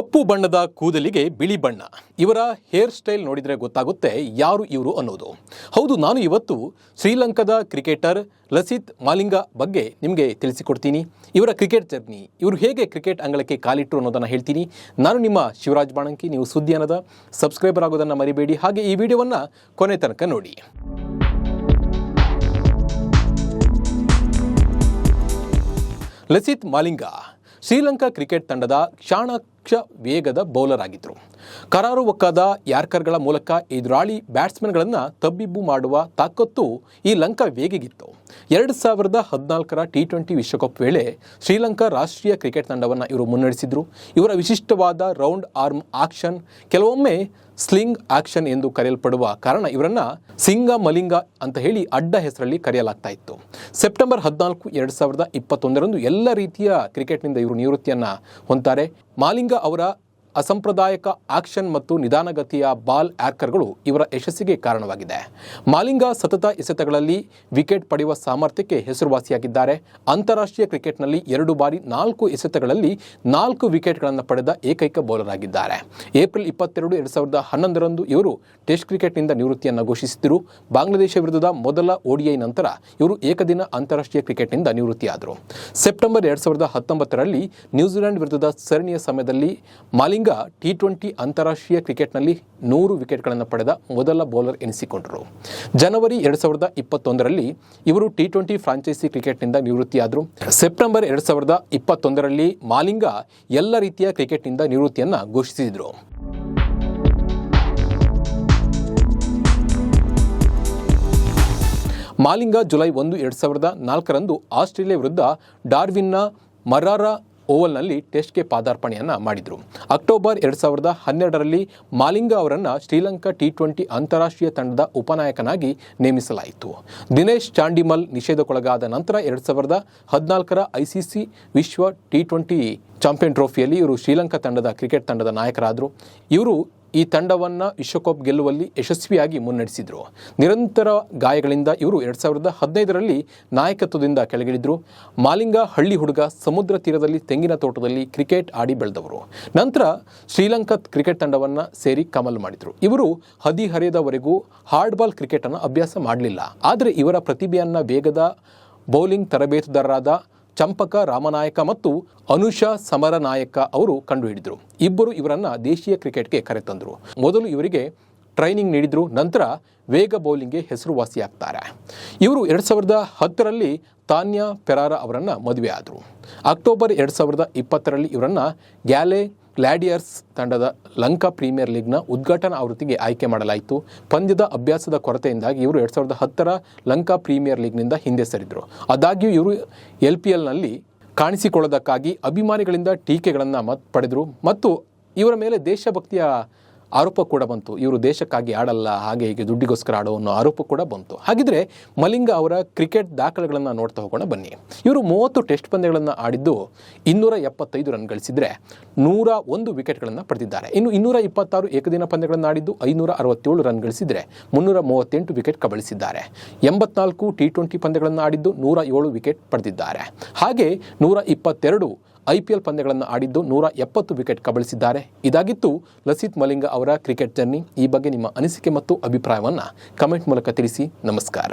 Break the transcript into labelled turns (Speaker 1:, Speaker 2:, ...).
Speaker 1: ಕಪ್ಪು ಬಣ್ಣದ ಕೂದಲಿಗೆ ಬಿಳಿ ಬಣ್ಣ. ಇವರ ಹೇರ್ ಸ್ಟೈಲ್ ನೋಡಿದರೆ ಗೊತ್ತಾಗುತ್ತೆ ಯಾರು ಇವರು ಅನ್ನೋದು. ಹೌದು, ನಾನು ಇವತ್ತು ಶ್ರೀಲಂಕಾದ ಕ್ರಿಕೆಟರ್ ಲಸಿತ್ ಮಾಲಿಂಗ ಬಗ್ಗೆ ನಿಮಗೆ ತಿಳಿಸಿಕೊಡ್ತೀನಿ. ಇವರ ಕ್ರಿಕೆಟ್ ಜರ್ನಿ, ಇವರು ಹೇಗೆ ಕ್ರಿಕೆಟ್ ಅಂಗಳಕ್ಕೆ ಕಾಲಿಟ್ಟರು ಅನ್ನೋದನ್ನು ಹೇಳ್ತೀನಿ. ನಾನು ನಿಮ್ಮ ಶಿವರಾಜ್ ಬಾಣಂಕಿ. ನೀವು ಸುದ್ದಿ ಅನ್ನದ ಸಬ್ಸ್ಕ್ರೈಬರ್ ಆಗೋದನ್ನು ಮರಿಬೇಡಿ. ಹಾಗೆ ಈ ವಿಡಿಯೋವನ್ನು ಕೊನೆ ತನಕ ನೋಡಿ. ಲಸಿತ್ ಮಾಲಿಂಗ ಶ್ರೀಲಂಕಾ ಕ್ರಿಕೆಟ್ ತಂಡದ ಚಾಣಾಕ್ಷ ವೇಗದ ಬೌಲರ್ ಆಗಿದ್ದರು. ಕರಾರುವಕ್ಕಾದ ಯಾರ್ಕರ್ಗಳ ಮೂಲಕ ಎದುರಾಳಿ ಬ್ಯಾಟ್ಸ್ಮನ್ಗಳನ್ನು ತಬ್ಬಿಬ್ಬು ಮಾಡುವ ತಾಕತ್ತು ಈ ಲಂಕಾ ವೇಗಿಗಿತ್ತು. 2014ರ T20 ವಿಶ್ವಕಪ್ ವೇಳೆ ಶ್ರೀಲಂಕಾ ರಾಷ್ಟ್ರೀಯ ಕ್ರಿಕೆಟ್ ತಂಡವನ್ನು ಇವರು ಮುನ್ನಡೆಸಿದರು. ಇವರ ವಿಶಿಷ್ಟವಾದ ರೌಂಡ್ ಆರ್ಮ್ ಆಕ್ಷನ್, ಕೆಲವೊಮ್ಮೆ ಸ್ಲಿಂಗ್ ಆಕ್ಷನ್ ಎಂದು ಕರೆಯಲ್ಪಡುವ ಕಾರಣ ಇವರನ್ನು ಸಿಂಗ ಮಲಿಂಗ ಅಂತ ಹೇಳಿ ಅಡ್ಡ ಹೆಸರಲ್ಲಿ ಕರೆಯಲಾಗ್ತಾ ಇತ್ತು. ಸೆಪ್ಟೆಂಬರ್ 14, 2021 ಎಲ್ಲ ರೀತಿಯ ಕ್ರಿಕೆಟ್ನಿಂದ ಇವರು ನಿವೃತ್ತಿಯನ್ನು ಹೊಂತಾರೆ. ಮಾಲಿಂಗ ಅವರ ಅಸಂಪ್ರದಾಯಿಕ ಆಕ್ಷನ್ ಮತ್ತು ನಿಧಾನಗತಿಯ ಬಾಲ್ ಯಾರ್ಕರ್ಗಳು ಇವರ ಯಶಸ್ಸಿಗೆ ಕಾರಣವಾಗಿದೆ. ಮಾಲಿಂಗ ಸತತ ಎಸೆತಗಳಲ್ಲಿ ವಿಕೆಟ್ ಪಡೆಯುವ ಸಾಮರ್ಥ್ಯಕ್ಕೆ ಹೆಸರುವಾಸಿಯಾಗಿದ್ದಾರೆ. ಅಂತಾರಾಷ್ಟ್ರೀಯ ಕ್ರಿಕೆಟ್ನಲ್ಲಿ 2 ಬಾರಿ 4 ಎಸೆತಗಳಲ್ಲಿ 4 ವಿಕೆಟ್ಗಳನ್ನು ಪಡೆದ ಏಕೈಕ ಬೌಲರ್ ಆಗಿದ್ದಾರೆ. ಏಪ್ರಿಲ್ 22, 2011 ಇವರು ಟೆಸ್ಟ್ ಕ್ರಿಕೆಟ್ನಿಂದ ನಿವೃತ್ತಿಯನ್ನು ಘೋಷಿಸಿದರು. ಬಾಂಗ್ಲಾದೇಶ ವಿರುದ್ಧದ ಮೊದಲ ODI ನಂತರ ಇವರು ಏಕದಿನ ಅಂತಾರಾಷ್ಟ್ರೀಯ ಕ್ರಿಕೆಟ್ನಿಂದ ನಿವೃತ್ತಿಯಾದರು. ಸೆಪ್ಟೆಂಬರ್ 2019ರಲ್ಲಿ ನ್ಯೂಜಿಲೆಂಡ್ ವಿರುದ್ಧದ ಸರಣಿಯ ಸಮಯದಲ್ಲಿ ಮಾಲಿಂಗ T20 ಅಂತಾರಾಷ್ಟ್ರೀಯ ಕ್ರಿಕೆಟ್ನಲ್ಲಿ 100 ವಿಕೆಟ್ಗಳನ್ನು ಪಡೆದ ಮೊದಲ ಬೌಲರ್ ಎನಿಸಿಕೊಂಡರು. ಜನವರಿ 2021ರಲ್ಲಿ ಇವರು T20 ಫ್ರಾಂಚೈಸಿ ಕ್ರಿಕೆಟ್ನಿಂದ ನಿವೃತ್ತಿಯಾದರು. ಸೆಪ್ಟೆಂಬರ್ 2021ರಲ್ಲಿ ಮಾಲಿಂಗ ಎಲ್ಲ ರೀತಿಯ ಕ್ರಿಕೆಟ್ನಿಂದ ನಿವೃತ್ತಿಯನ್ನು ಘೋಷಿಸಿದರು. ಮಾಲಿಂಗ ಜುಲೈ 1, 2004ರಂದು ಆಸ್ಟ್ರೇಲಿಯಾ ವಿರುದ್ಧ ಡಾರ್ವಿನ್ನ ಮರಾರಾ ಓವಲ್ನಲ್ಲಿ ಟೆಸ್ಟ್ಗೆ ಪಾದಾರ್ಪಣೆಯನ್ನು ಮಾಡಿದರು. ಅಕ್ಟೋಬರ್ 2012ರಲ್ಲಿ ಮಾಲಿಂಗ ಅವರನ್ನು ಶ್ರೀಲಂಕಾ T20 ಅಂತಾರಾಷ್ಟ್ರೀಯ ತಂಡದ ಉಪನಾಯಕನಾಗಿ ನೇಮಿಸಲಾಯಿತು. ದಿನೇಶ್ ಚಾಂಡಿಮಲ್ ನಿಷೇಧಕ್ಕೊಳಗಾದ ನಂತರ 2014ರ ICC ವಿಶ್ವ T20 ಚಾಂಪಿಯನ್ ಟ್ರೋಫಿಯಲ್ಲಿ ಇವರು ಶ್ರೀಲಂಕಾ ಕ್ರಿಕೆಟ್ ತಂಡದ ನಾಯಕರಾದರು. ಇವರು ಈ ತಂಡವನ್ನು ವಿಶ್ವಕಪ್ ಗೆಲ್ಲುವಲ್ಲಿ ಯಶಸ್ವಿಯಾಗಿ ಮುನ್ನಡೆಸಿದರು. ನಿರಂತರ ಗಾಯಗಳಿಂದ ಇವರು 2015ರಲ್ಲಿ ನಾಯಕತ್ವದಿಂದ ಕೆಳಗಿಳಿದರು. ಮಾಲಿಂಗ ಹಳ್ಳಿ ಹುಡುಗ, ಸಮುದ್ರ ತೀರದಲ್ಲಿ ತೆಂಗಿನ ತೋಟದಲ್ಲಿ ಕ್ರಿಕೆಟ್ ಆಡಿ ಬೆಳೆದವರು. ನಂತರ ಶ್ರೀಲಂಕಾ ಕ್ರಿಕೆಟ್ ತಂಡವನ್ನು ಸೇರಿ ಕಮಲ್ ಮಾಡಿದರು. ಇವರು ಹದಿಹರೆಯದವರೆಗೂ ಹಾರ್ಡ್ಬಾಲ್ ಕ್ರಿಕೆಟನ್ನು ಅಭ್ಯಾಸ ಮಾಡಲಿಲ್ಲ. ಆದರೆ ಇವರ ಪ್ರತಿಭೆಯನ್ನು ವೇಗದ ಬೌಲಿಂಗ್ ತರಬೇತುದಾರರಾದ ಚಂಪಕ ರಾಮನಾಯಕ ಮತ್ತು ಅನುಷಾ ಸಮರನಾಯಕ ಅವರು ಕಂಡುಹಿಡಿದರು. ಇಬ್ಬರು ಇವರನ್ನು ದೇಶೀಯ ಕ್ರಿಕೆಟ್ಗೆ ಕರೆತಂದರು. ಮೊದಲು ಇವರಿಗೆ ಟ್ರೈನಿಂಗ್ ನೀಡಿದರು. ನಂತರ ವೇಗ ಬೌಲಿಂಗ್ಗೆ ಹೆಸರುವಾಸಿಯಾಗ್ತಾರೆ. ಇವರು 2010ರಲ್ಲಿ ತಾನ್ಯಾ ಪೆರಾರ ಅವರನ್ನು ಮದುವೆ ಆದರು. ಅಕ್ಟೋಬರ್ 2020ರಲ್ಲಿ ಇವರನ್ನು ಗ್ಲಾಡಿಯರ್ಸ್ ತಂಡದ ಲಂಕಾ ಪ್ರೀಮಿಯರ್ ಲೀಗ್ನ ಉದ್ಘಾಟನಾ ಆವೃತ್ತಿಗೆ ಆಯ್ಕೆ ಮಾಡಲಾಯಿತು. ಪಂದ್ಯದ ಅಭ್ಯಾಸದ ಕೊರತೆಯಿಂದಾಗಿ ಇವರು 2010ರ ಲಂಕಾ ಪ್ರೀಮಿಯರ್ ಲೀಗ್ನಿಂದ ಹಿಂದೆ ಸರಿದರು. ಆದಾಗ್ಯೂ ಇವರು LPLನಲ್ಲಿ ಕಾಣಿಸಿಕೊಳ್ಳೋದಕ್ಕಾಗಿ ಅಭಿಮಾನಿಗಳಿಂದ ಟೀಕೆಗಳನ್ನು ಪಡೆದರು ಮತ್ತು ಇವರ ಮೇಲೆ ದೇಶಭಕ್ತಿಯ ಆರೋಪ ಕೂಡ ಬಂತು. ಇವರು ದೇಶಕ್ಕಾಗಿ ಆಡಲ್ಲ, ಹಾಗೆ ಹೀಗೆ ದುಡ್ಡಿಗೋಸ್ಕರ ಆಡೋ ಅನ್ನೋ ಆರೋಪ ಕೂಡ ಬಂತು. ಹಾಗಿದ್ರೆ ಮಲಿಂಗ ಅವರ ಕ್ರಿಕೆಟ್ ದಾಖಲೆಗಳನ್ನು ನೋಡ್ತಾ ಹೋಗೋಣ ಬನ್ನಿ. ಇವರು 30 ಟೆಸ್ಟ್ ಪಂದ್ಯಗಳನ್ನು ಆಡಿದ್ದು 275 ರನ್ ಗಳಿಸಿದರೆ 101 ವಿಕೆಟ್ಗಳನ್ನು ಪಡೆದಿದ್ದಾರೆ. ಇನ್ನು 226 ಏಕದಿನ ಪಂದ್ಯಗಳನ್ನು ಆಡಿದ್ದು 567 ರನ್ ಗಳಿಸಿದರೆ 338 ವಿಕೆಟ್ ಕಬಳಿಸಿದ್ದಾರೆ. 84 T20 ಪಂದ್ಯಗಳನ್ನು ಆಡಿದ್ದು 107 ವಿಕೆಟ್ ಪಡೆದಿದ್ದಾರೆ. ಹಾಗೆ 122 IPL ಪಂದ್ಯಗಳನ್ನು ಆಡಿದ್ದು 170 ವಿಕೆಟ್ ಕಬಳಿಸಿದ್ದಾರೆ. ಇದಾಗಿತ್ತು ಲಸಿತ್ ಮಾಲಿಂಗ ಅವರ ಕ್ರಿಕೆಟ್ ಜರ್ನಿ. ಈ ಬಗ್ಗೆ ನಿಮ್ಮ ಅನಿಸಿಕೆ ಮತ್ತು ಅಭಿಪ್ರಾಯವನ್ನು ಕಮೆಂಟ್ ಮೂಲಕ ತಿಳಿಸಿ. ನಮಸ್ಕಾರ.